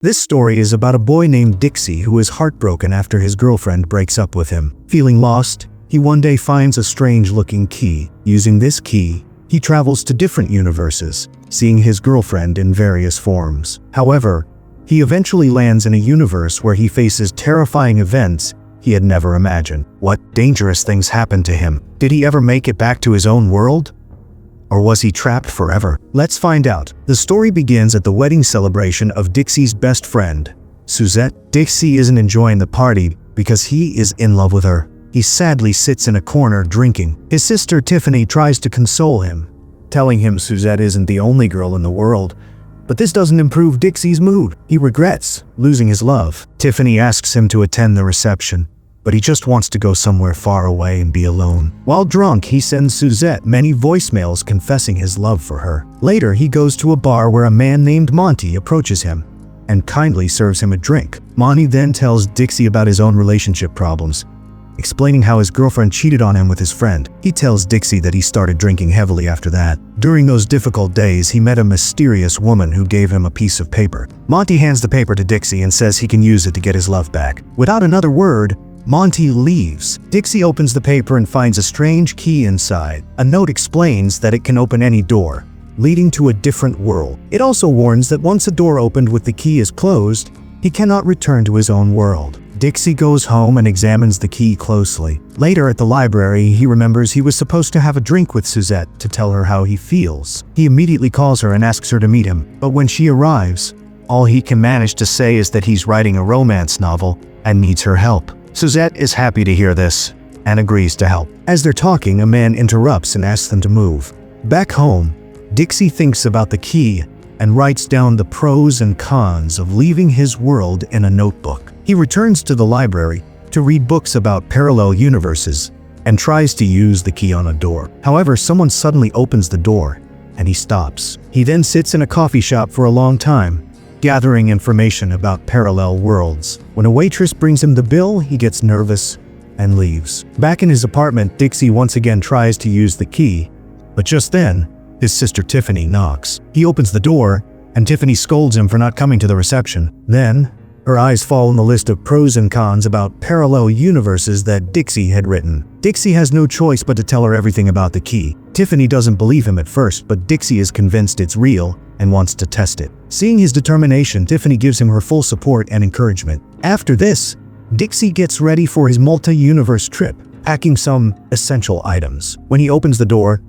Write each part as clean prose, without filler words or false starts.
This story is about a boy named Dixie who is heartbroken after his girlfriend breaks up with him. Feeling lost, he one day finds a strange-looking key. Using this key, he travels to different universes, seeing his girlfriend in various forms. However, he eventually lands in a universe where he faces terrifying events he had never imagined. What dangerous things happened to him? Did he ever make it back to his own world? Or was he trapped forever? Let's find out. The story begins at the wedding celebration of Dixie's best friend, Suzette. Dixie isn't enjoying the party because he is in love with her. He sadly sits in a corner drinking. His sister Tiffany tries to console him, telling him Suzette isn't the only girl in the world. But this doesn't improve Dixie's mood. He regrets losing his love. Tiffany asks him to attend the reception, but he just wants to go somewhere far away and be alone. While drunk, he sends Suzette many voicemails confessing his love for her. Later, he goes to a bar where a man named Monty approaches him and kindly serves him a drink. Monty then tells Dixie about his own relationship problems, explaining how his girlfriend cheated on him with his friend. He tells Dixie that he started drinking heavily after that. During those difficult days, he met a mysterious woman who gave him a piece of paper. Monty hands the paper to Dixie and says he can use it to get his love back. Without another word, Monty leaves. Dixie opens the paper and finds a strange key inside. A note explains that it can open any door, leading to a different world. It also warns that once a door opened with the key is closed, he cannot return to his own world. Dixie goes home and examines the key closely. Later at the library, he remembers he was supposed to have a drink with Suzette to tell her how he feels. He immediately calls her and asks her to meet him, but when she arrives, all he can manage to say is that he's writing a romance novel and needs her help. Suzette is happy to hear this and agrees to help. As they're talking, a man interrupts and asks them to move. Back home, Dixie thinks about the key and writes down the pros and cons of leaving his world in a notebook. He returns to the library to read books about parallel universes and tries to use the key on a door. However, someone suddenly opens the door and he stops. He then sits in a coffee shop for a long time, gathering information about parallel worlds. When a waitress brings him the bill, he gets nervous and leaves. Back in his apartment, Dixie once again tries to use the key, but just then, his sister Tiffany knocks. He opens the door, and Tiffany scolds him for not coming to the reception. Then, her eyes fall on the list of pros and cons about parallel universes that Dixie had written. Dixie has no choice but to tell her everything about the key. Tiffany doesn't believe him at first, but Dixie is convinced it's real and wants to test it. Seeing his determination, Tiffany gives him her full support and encouragement. After this, Dixie gets ready for his multi-universe trip, packing some essential items. When he opens the door,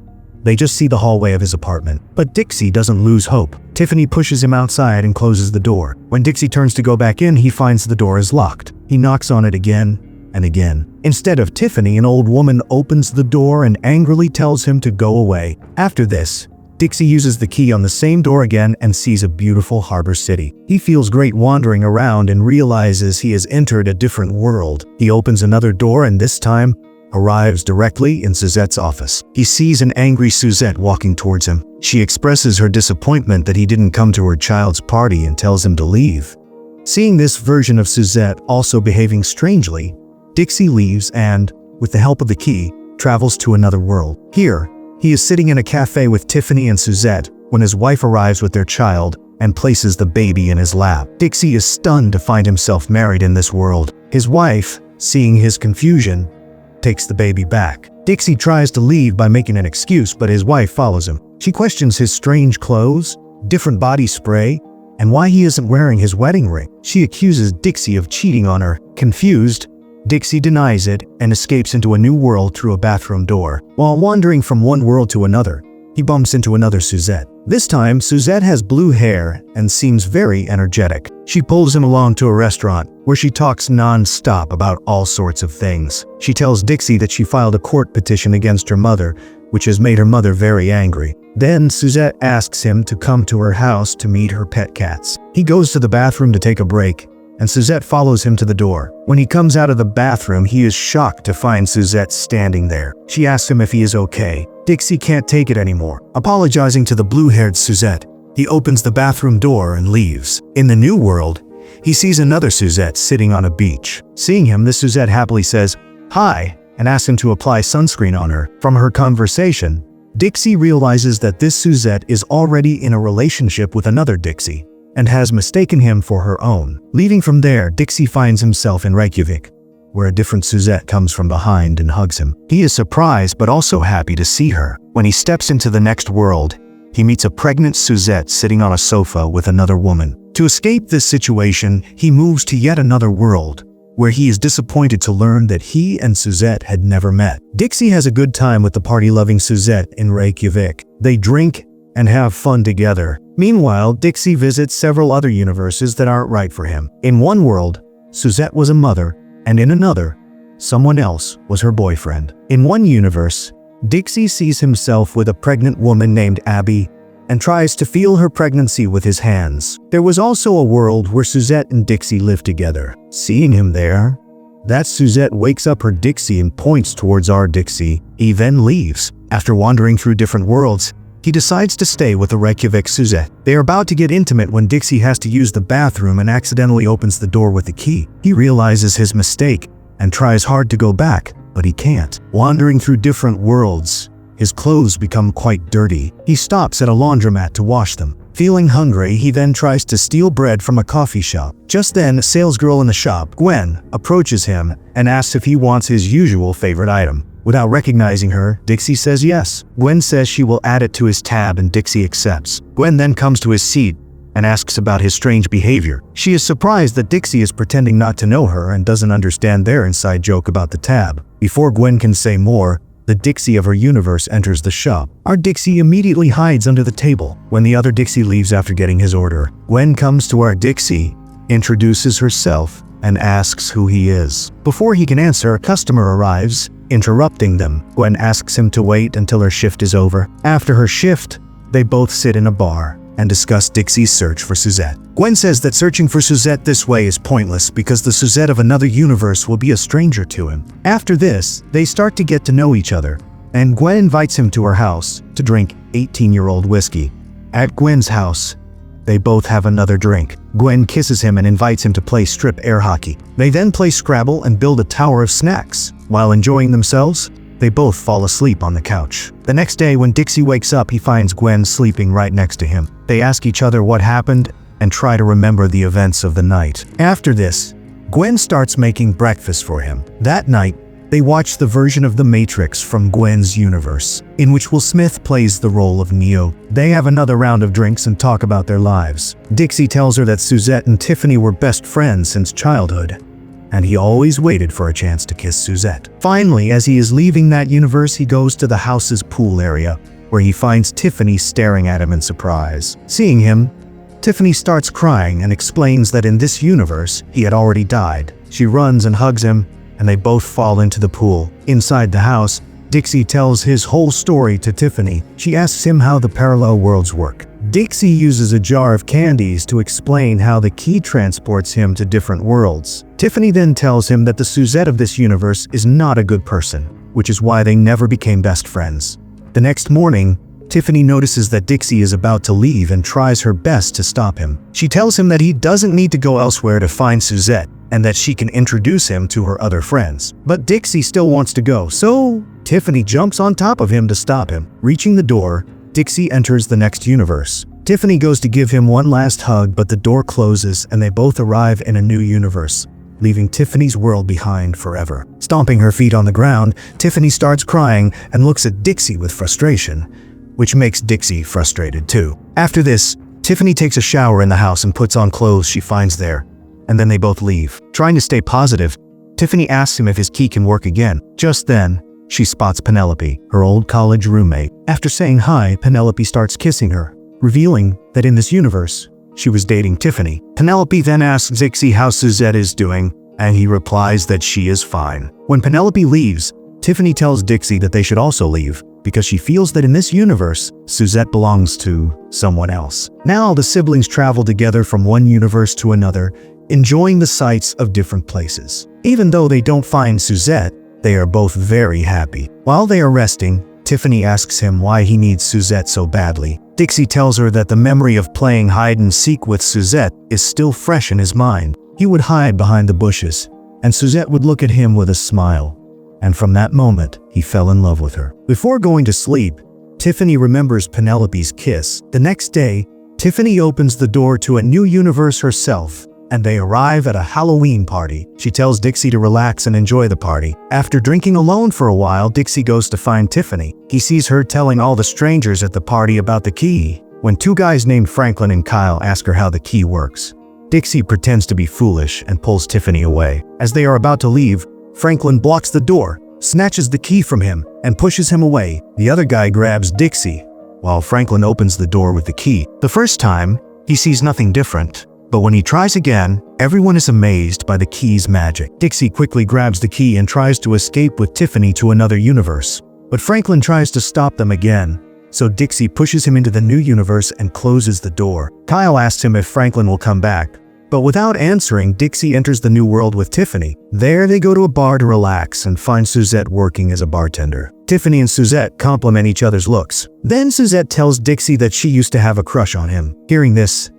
they just see the hallway of his apartment. But Dixie doesn't lose hope. Tiffany pushes him outside and closes the door. When Dixie turns to go back in, he finds the door is locked. He knocks on it again and again. Instead of Tiffany, an old woman opens the door and angrily tells him to go away. After this, Dixie uses the key on the same door again and sees a beautiful harbor city. He feels great wandering around and realizes he has entered a different world. He opens another door and this time arrives directly in Suzette's office. He sees an angry Suzette walking towards him. She expresses her disappointment that he didn't come to her child's party and tells him to leave. Seeing this version of Suzette also behaving strangely, Dixie leaves and, with the help of the key, travels to another world. Here, he is sitting in a cafe with Tiffany and Suzette when his wife arrives with their child and places the baby in his lap. Dixie is stunned to find himself married in this world. His wife, seeing his confusion, takes the baby back. Dixie tries to leave by making an excuse, but his wife follows him. She questions his strange clothes, different body spray, and why he isn't wearing his wedding ring. She accuses Dixie of cheating on her. Confused, Dixie denies it and escapes into a new world through a bathroom door. While wandering from one world to another, he bumps into another Suzette. This time, Suzette has blue hair and seems very energetic. She pulls him along to a restaurant where she talks non-stop about all sorts of things. She tells Dixie that she filed a court petition against her mother, which has made her mother very angry. Then Suzette asks him to come to her house to meet her pet cats. He goes to the bathroom to take a break, and Suzette follows him to the door. When he comes out of the bathroom, he is shocked to find Suzette standing there. She asks him if he is okay. Dixie can't take it anymore. Apologizing to the blue-haired Suzette, he opens the bathroom door and leaves. In the new world, he sees another Suzette sitting on a beach. Seeing him, the Suzette happily says, "Hi," and asks him to apply sunscreen on her. From her conversation, Dixie realizes that this Suzette is already in a relationship with another Dixie. and has mistaken him for her own. Leaving from there, Dixie finds himself in Reykjavik, where a different Suzette comes from behind and hugs him. He is surprised but also happy to see her. When he steps into the next world, he meets a pregnant Suzette sitting on a sofa with another woman. To escape this situation, he moves to yet another world, where he is disappointed to learn that he and Suzette had never met. Dixie has a good time with the party-loving Suzette in Reykjavik. They drink and have fun together. Meanwhile, Dixie visits several other universes that aren't right for him. In one world, Suzette was a mother, and in another, someone else was her boyfriend. In one universe, Dixie sees himself with a pregnant woman named Abby and tries to feel her pregnancy with his hands. There was also a world where Suzette and Dixie lived together. Seeing him there, that Suzette wakes up her Dixie and points towards our Dixie. He then leaves. After wandering through different worlds, he decides to stay with the Reykjavik Suzette. They are about to get intimate when Dixie has to use the bathroom and accidentally opens the door with the key. He realizes his mistake and tries hard to go back, but he can't. Wandering through different worlds, his clothes become quite dirty. He stops at a laundromat to wash them. Feeling hungry, he then tries to steal bread from a coffee shop. Just then, a salesgirl in the shop, Gwen, approaches him and asks if he wants his usual favorite item. Without recognizing her, Dixie says yes. Gwen says she will add it to his tab and Dixie accepts. Gwen then comes to his seat and asks about his strange behavior. She is surprised that Dixie is pretending not to know her and doesn't understand their inside joke about the tab. Before Gwen can say more, the Dixie of her universe enters the shop. Our Dixie immediately hides under the table. When the other Dixie leaves after getting his order, Gwen comes to our Dixie, introduces herself, and asks who he is. Before he can answer, a customer arrives, interrupting them. Gwen asks him to wait until her shift is over. After her shift, they both sit in a bar and discuss Dixie's search for Suzette. Gwen says that searching for Suzette this way is pointless because the Suzette of another universe will be a stranger to him. After this, they start to get to know each other, and Gwen invites him to her house to drink 18-year-old whiskey. At Gwen's house, they both have another drink. Gwen kisses him and invites him to play strip air hockey. They then play Scrabble and build a tower of snacks. While enjoying themselves, they both fall asleep on the couch. The next day, when Dixie wakes up, he finds Gwen sleeping right next to him. They ask each other what happened and try to remember the events of the night. After this, Gwen starts making breakfast for him. That night, they watch the version of The Matrix from Gwen's universe, in which Will Smith plays the role of Neo. They have another round of drinks and talk about their lives. Dixie tells her that Suzette and Tiffany were best friends since childhood, and he always waited for a chance to kiss Suzette. Finally, as he is leaving that universe, he goes to the house's pool area, where he finds Tiffany staring at him in surprise. Seeing him, Tiffany starts crying and explains that in this universe, he had already died. She runs and hugs him, and they both fall into the pool. Inside the house, Dixie tells his whole story to Tiffany. She asks him how the parallel worlds work. Dixie uses a jar of candies to explain how the key transports him to different worlds. Tiffany then tells him that the Suzette of this universe is not a good person, which is why they never became best friends. The next morning, Tiffany notices that Dixie is about to leave and tries her best to stop him. She tells him that he doesn't need to go elsewhere to find Suzette, and that she can introduce him to her other friends. But Dixie still wants to go, so Tiffany jumps on top of him to stop him. Reaching the door, Dixie enters the next universe. Tiffany goes to give him one last hug, but the door closes and they both arrive in a new universe, leaving Tiffany's world behind forever. Stomping her feet on the ground, Tiffany starts crying and looks at Dixie with frustration, which makes Dixie frustrated too. After this, Tiffany takes a shower in the house and puts on clothes she finds there, and then they both leave. Trying to stay positive, Tiffany asks him if his key can work again. Just then, she spots Penelope, her old college roommate. After saying hi, Penelope starts kissing her, revealing that in this universe, she was dating Tiffany. Penelope then asks Dixie how Suzette is doing, and he replies that she is fine. When Penelope leaves, Tiffany tells Dixie that they should also leave, because she feels that in this universe, Suzette belongs to someone else. Now the siblings travel together from one universe to another, enjoying the sights of different places. Even though they don't find Suzette, they are both very happy. While they are resting, Tiffany asks him why he needs Suzette so badly. Dixie tells her that the memory of playing hide and seek with Suzette is still fresh in his mind. He would hide behind the bushes, and Suzette would look at him with a smile. And from that moment, he fell in love with her. Before going to sleep, Tiffany remembers Penelope's kiss. The next day, Tiffany opens the door to a new universe herself, and they arrive at a Halloween party. She tells Dixie to relax and enjoy the party. After drinking alone for a while, Dixie goes to find Tiffany. He sees her telling all the strangers at the party about the key, when two guys named Franklin and Kyle ask her how the key works. Dixie pretends to be foolish and pulls Tiffany away. As they are about to leave, Franklin blocks the door, snatches the key from him, and pushes him away. The other guy grabs Dixie, while Franklin opens the door with the key. The first time, he sees nothing different. But when he tries again, everyone is amazed by the key's magic. Dixie quickly grabs the key and tries to escape with Tiffany to another universe. But Franklin tries to stop them again, so Dixie pushes him into the new universe and closes the door. Kyle asks him if Franklin will come back, but without answering, Dixie enters the new world with Tiffany. There they go to a bar to relax and find Suzette working as a bartender. Tiffany and Suzette compliment each other's looks. Then Suzette tells Dixie that she used to have a crush on him. Hearing this,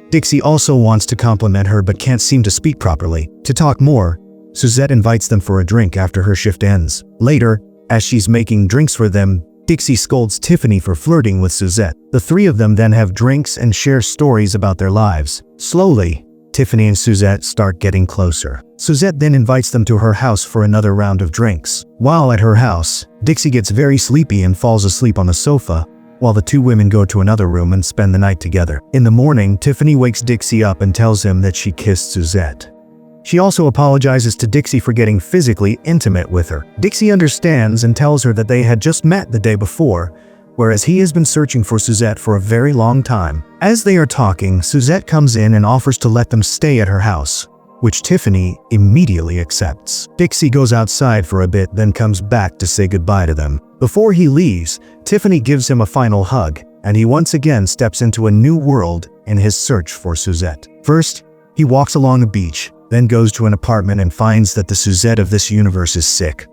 Dixie also wants to compliment her but can't seem to speak properly. To talk more, Suzette invites them for a drink after her shift ends. Later, as she's making drinks for them, Dixie scolds Tiffany for flirting with Suzette. The three of them then have drinks and share stories about their lives. Slowly, Tiffany and Suzette start getting closer. Suzette then invites them to her house for another round of drinks. While at her house, Dixie gets very sleepy and falls asleep on the sofa, while the two women go to another room and spend the night together. In the morning, Tiffany wakes Dixie up and tells him that she kissed Suzette. She also apologizes to Dixie for getting physically intimate with her. Dixie understands and tells her that they had just met the day before, whereas he has been searching for Suzette for a very long time. As they are talking, Suzette comes in and offers to let them stay at her house, which Tiffany immediately accepts. Dixie goes outside for a bit, then comes back to say goodbye to them. Before he leaves, Tiffany gives him a final hug, and he once again steps into a new world in his search for Suzette. First, he walks along a beach, then goes to an apartment and finds that the Suzette of this universe is sick.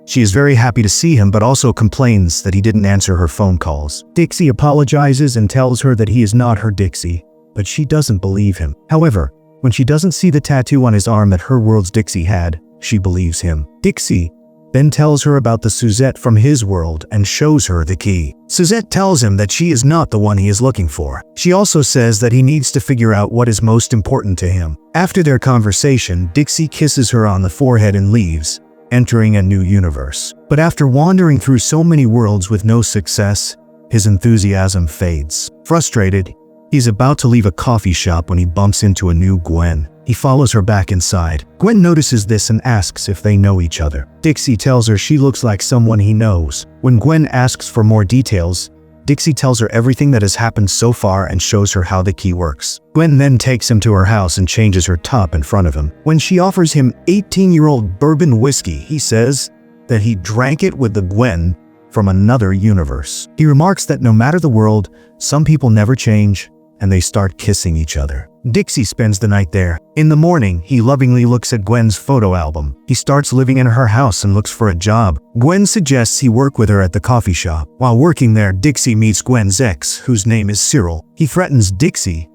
She is very happy to see him but also complains that he didn't answer her phone calls. Dixie apologizes and tells her that he is not her Dixie, but she doesn't believe him. However, when she doesn't see the tattoo on his arm that her world's Dixie had, she believes him. Dixie then tells her about the Suzette from his world and shows her the key. Suzette tells him that she is not the one he is looking for. She also says that he needs to figure out what is most important to him. After their conversation, Dixie kisses her on the forehead and leaves, entering a new universe. But after wandering through so many worlds with no success, his enthusiasm fades. Frustrated, he's about to leave a coffee shop when he bumps into a new Gwen. He follows her back inside. Gwen notices this and asks if they know each other. Dixie tells her she looks like someone he knows. When Gwen asks for more details, Dixie tells her everything that has happened so far and shows her how the key works. Gwen then takes him to her house and changes her top in front of him. When she offers him 18-year-old bourbon whiskey, he says that he drank it with the Gwen from another universe. He remarks that no matter the world, some people never change, and they start kissing each other. Dixie spends the night there. In the morning, he lovingly looks at Gwen's photo album. He starts living in her house and looks for a job. Gwen suggests he work with her at the coffee shop. While working there, Dixie meets Gwen's ex, whose name is Cyril. He threatens Dixie,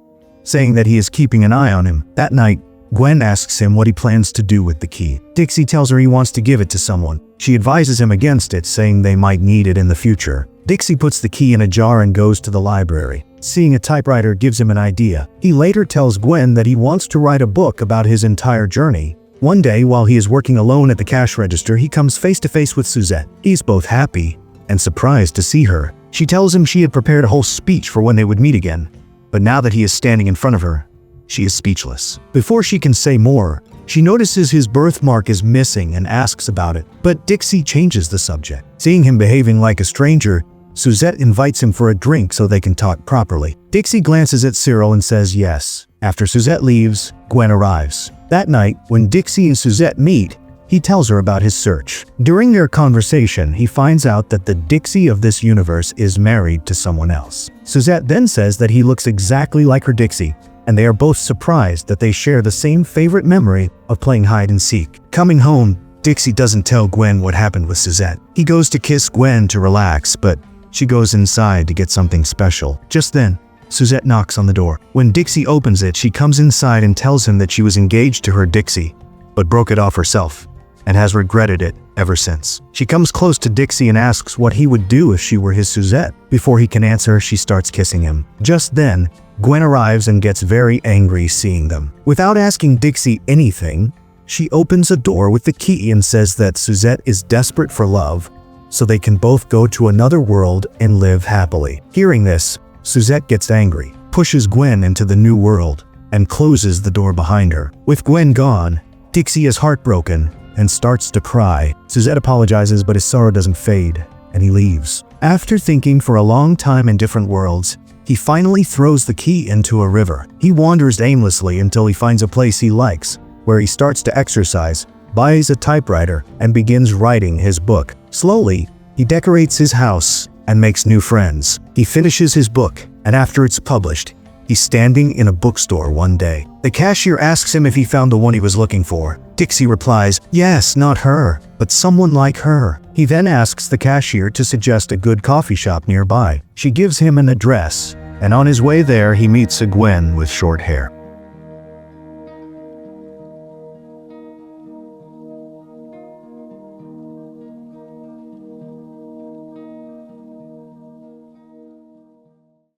saying that he is keeping an eye on him. That night, Gwen asks him what he plans to do with the key. Dixie tells her he wants to give it to someone. She advises him against it, saying they might need it in the future. Dixie puts the key in a jar and goes to the library. Seeing a typewriter gives him an idea. He later tells Gwen that he wants to write a book about his entire journey. One day, while he is working alone at the cash register, he comes face to face with Suzette. He's both happy and surprised to see her. She tells him she had prepared a whole speech for when they would meet again, but now that he is standing in front of her, she is speechless. Before she can say more, she notices his birthmark is missing and asks about it, but Dixie changes the subject. Seeing him behaving like a stranger, Suzette invites him for a drink so they can talk properly. Dixie glances at Cyril and says yes. After Suzette leaves, Gwen arrives. That night, when Dixie and Suzette meet, he tells her about his search. During their conversation, he finds out that the Dixie of this universe is married to someone else. Suzette then says that he looks exactly like her Dixie, and they are both surprised that they share the same favorite memory of playing hide and seek. Coming home, Dixie doesn't tell Gwen what happened with Suzette. He goes to kiss Gwen to relax, but she goes inside to get something special. Just then, Suzette knocks on the door. When Dixie opens it, she comes inside and tells him that she was engaged to her Dixie, but broke it off herself, and has regretted it ever since. She comes close to Dixie and asks what he would do if she were his Suzette. Before he can answer, she starts kissing him. Just then, Gwen arrives and gets very angry seeing them. Without asking Dixie anything, she opens a door with the key and says that Suzette is desperate for love, so they can both go to another world and live happily. Hearing this, Suzette gets angry, pushes Gwen into the new world, and closes the door behind her. With Gwen gone, Dixie is heartbroken and starts to cry. Suzette apologizes, but his sorrow doesn't fade, and he leaves. After thinking for a long time in different worlds, he finally throws the key into a river. He wanders aimlessly until he finds a place he likes, where he starts to exercise, buys a typewriter, and begins writing his book. Slowly, he decorates his house and makes new friends. He finishes his book, and after it's published, he's standing in a bookstore one day. The cashier asks him if he found the one he was looking for. Dixie replies, "Yes, not her, but someone like her." He then asks the cashier to suggest a good coffee shop nearby. She gives him an address, and on his way there, he meets a Gwen with short hair.